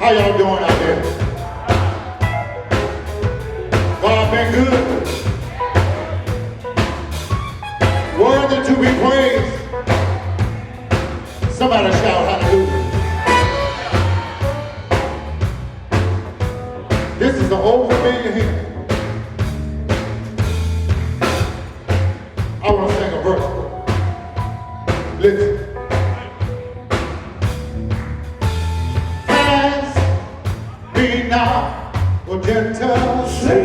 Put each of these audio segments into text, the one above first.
How y'all doing out there? God been good. Worthy to be praised. Somebody shout hallelujah. This is the old familiar hymn. I want to sing a verse. Listen. Praise be now, O gentle Savior.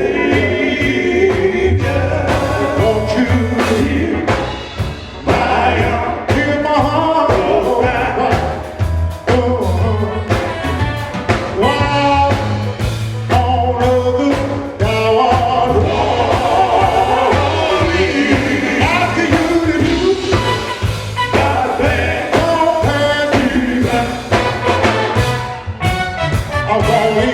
Won't you hear my heart? While on earth thou art holy, after you to do, God pass you by. I'm only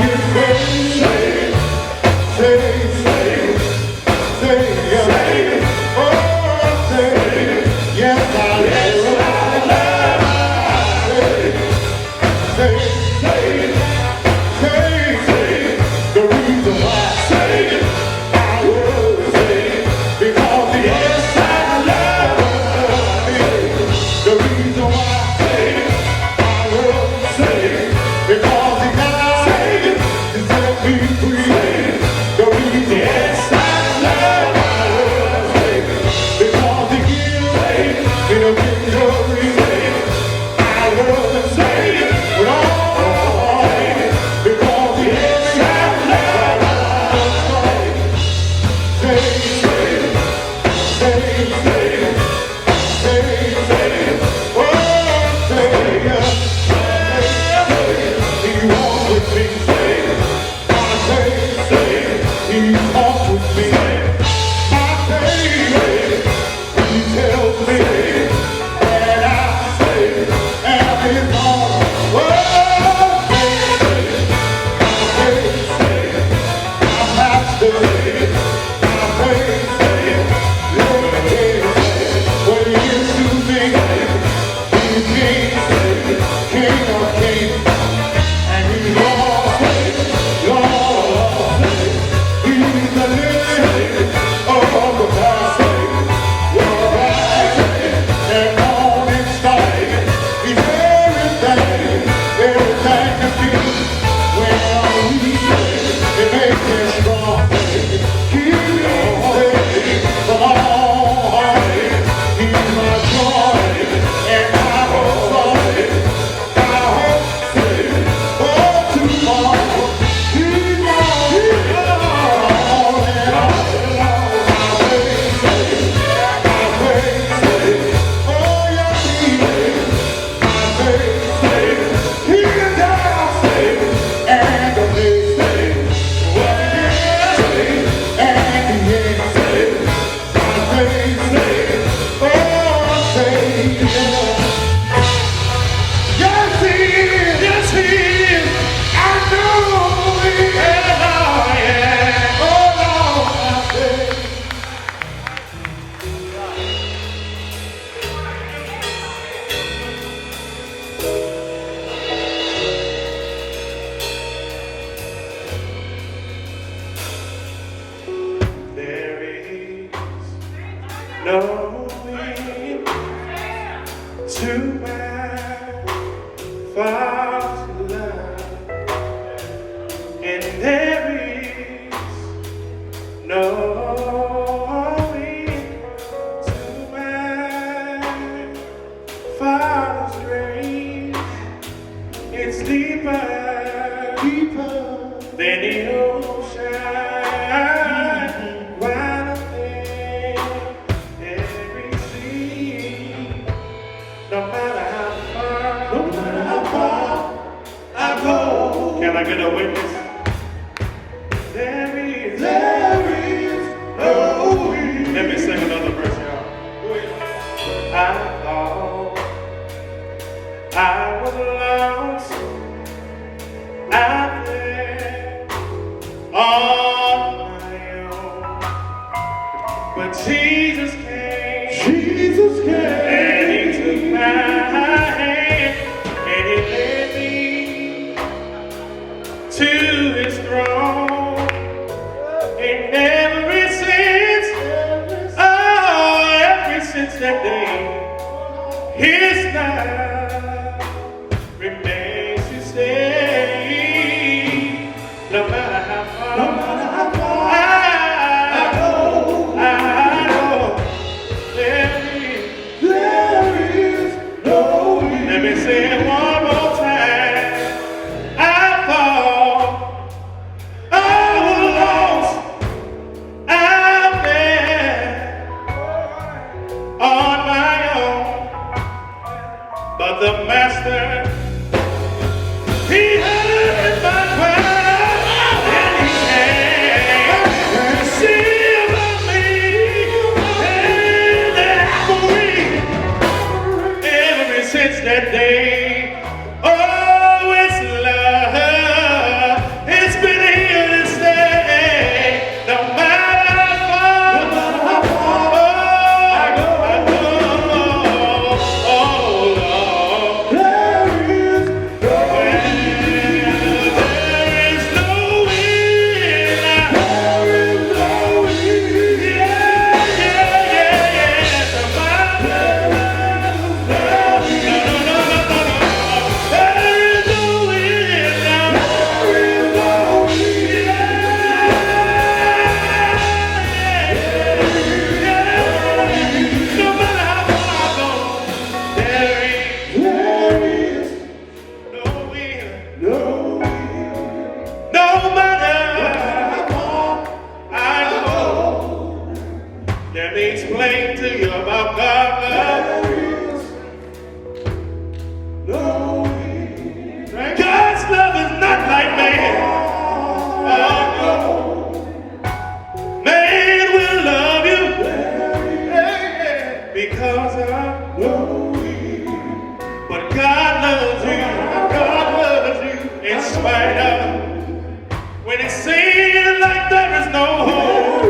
is no hope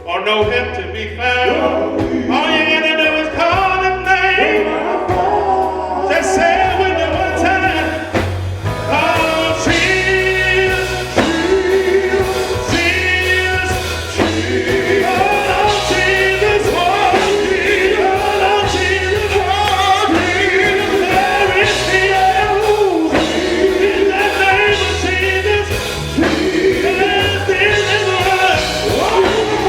or no help to be found. All you gotta do is call his name. Just say it with me one time. Oh, Jesus, Jesus, Jesus, Jesus. Oh, Jesus, oh, Jesus, oh, Jesus, oh, Jesus. There is healing in the name of Jesus. There is deliverance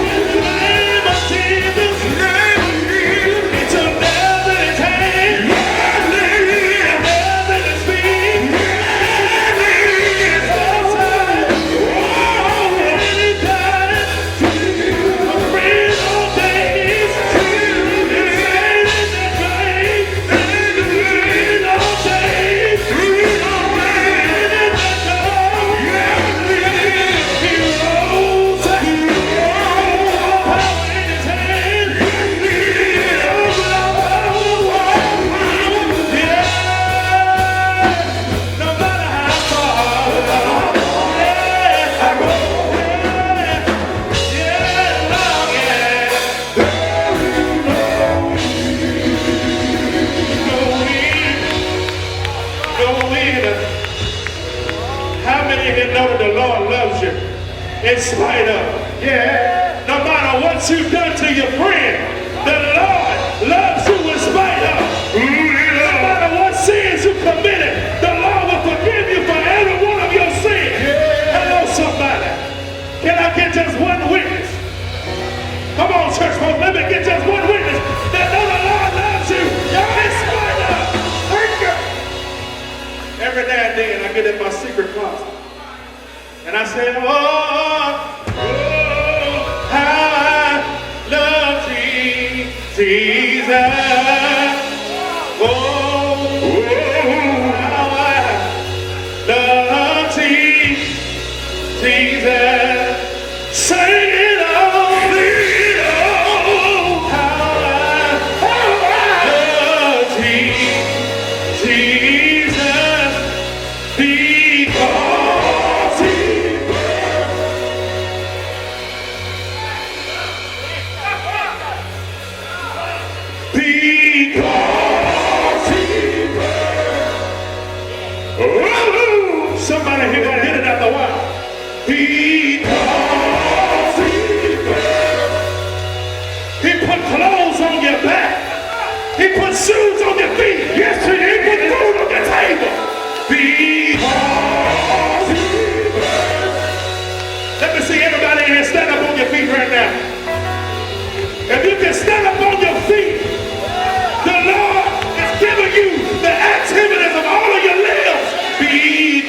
in the name of Jesus. It's a never change. Never to speak. How many of you know that the Lord loves you in spite of? Yeah. No matter what you've done to your friend, the Lord loves you in spite of. No matter what sins you committed, the Lord will forgive you for every one of your sins. Hello, somebody. Can I get just one witness? Come on, church folks, let me get just one witness that know the Lord loves you in spite of. Thank you. Every now and then I get in my secret closet and I say, oh, how I love thee, Jesus. Oh, how I love thee, Jesus. Sing it on me, oh, how I love thee, Jesus. Because he somebody here gonna hit it after a while. Because he put clothes on your back. He put shoes on your feet. Yes, he did. He put food on your table. Because let me see everybody in here stand up on your feet right now. If you can stand up on your feet, the Lord is giving you the activities of all of your limbs. Because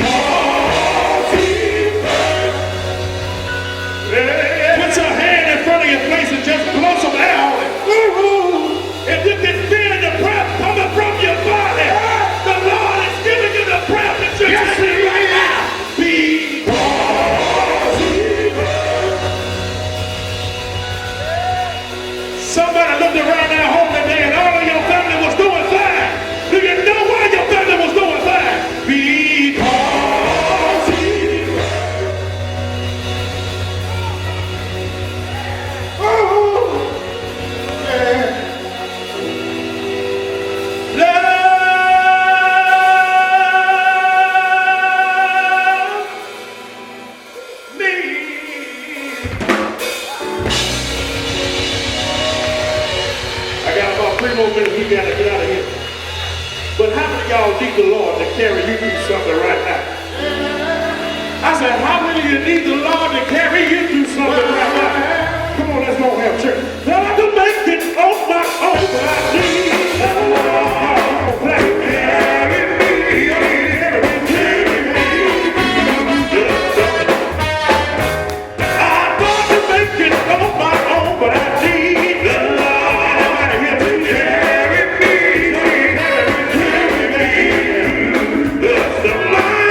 put your hand in front of your face and just blow some air on it. If you can feel the breath coming from your body, the Lord is giving you the breath that you're taking right now. Somebody looked around that home today and all of your family was doing fine. Do you know why your family was doing fine? Because he we gotta get out of here. But how many of y'all need the Lord to carry you through something right now? I said, how many of you need the Lord to carry you through something right now? Come on, let's go have church. Well, I can make it on my own, but I need the Lord to carry me. I thought to make it on my own, but I need the Lord to carry me. That's the line.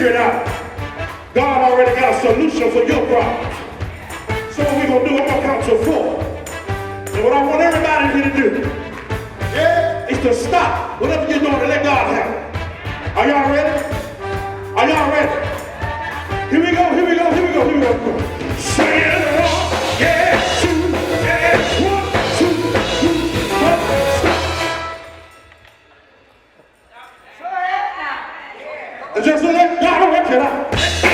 figure it out. God already got a solution for your problem. So what we're going to do, I'm going to count to 4. And what I want everybody here to do, is to stop whatever you're doing and let God have it. Are y'all ready? Are y'all ready? Here we go, here we go, here we go, here we go. Say it along. Yeah, 2, yeah, 1, 2, 3, 4, stop. And just let God work it out.